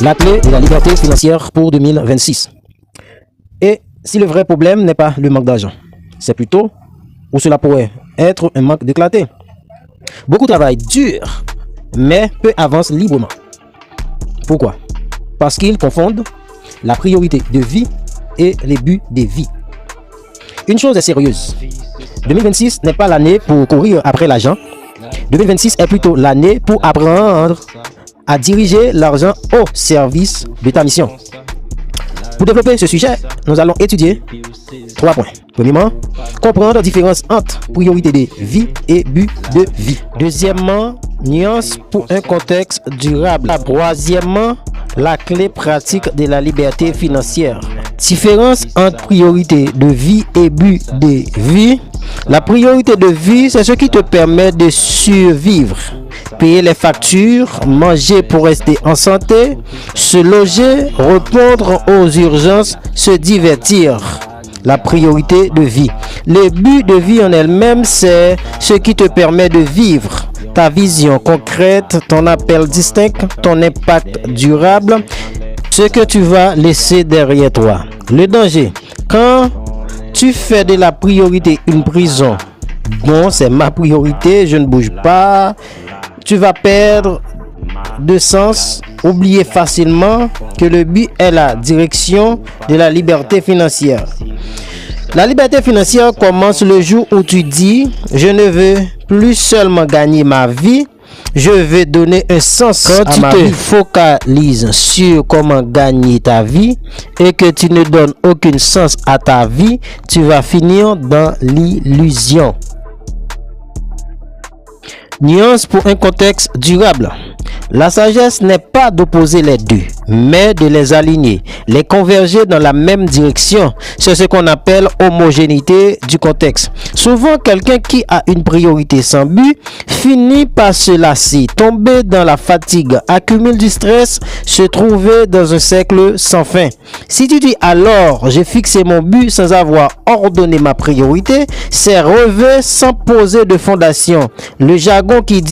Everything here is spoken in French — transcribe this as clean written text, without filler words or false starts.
La clé de la liberté financière pour 2026. Et si le vrai problème n'est pas le manque d'argent, c'est plutôt où cela pourrait être un manque de clarté. Beaucoup travaillent dur, mais peu avancent librement. Pourquoi? Parce qu'ils confondent la priorité de vie et les buts des vies. Une chose est sérieuse. 2026 n'est pas l'année pour courir après l'argent. 2026 est plutôt l'année pour apprendre à diriger l'argent au service de ta mission. Pour développer ce sujet, nous allons étudier 3 points. Premièrement, comprendre la différence entre priorité de vie et but de vie. Deuxièmement, nuance pour un contexte durable. Troisièmement, la clé pratique de la liberté financière. Différence entre priorité de vie et but de vie. La priorité de vie, c'est ce qui te permet de survivre, payer les factures, manger pour rester en santé, se loger, répondre aux urgences, se divertir. La priorité de vie. Le but de vie en elle-même, c'est ce qui te permet de vivre. Ta vision concrète, ton appel distinct, ton impact durable, ce que tu vas laisser derrière toi. Le danger, quand tu fais de la priorité une prison, bon, c'est ma priorité, je ne bouge pas, tu vas perdre de sens, oublier facilement que le but est la direction de la liberté financière. La liberté financière commence le jour où tu dis « Je ne veux plus seulement gagner ma vie, je veux donner un sens à ma vie. » Quand tu te focalises sur comment gagner ta vie et que tu ne donnes aucun sens à ta vie, tu vas finir dans l'illusion. Nuance pour un contexte durable. La sagesse n'est pas d'opposer les deux, mais de les aligner, les converger dans la même direction. C'est ce qu'on appelle homogénéité du contexte. Souvent, quelqu'un qui a une priorité sans but finit par se lasser, tomber dans la fatigue, accumule du stress, se trouver dans un cercle sans fin. Si tu dis alors, j'ai fixé mon but sans avoir ordonné ma priorité, c'est rêver sans poser de fondation. Le jargon qui dit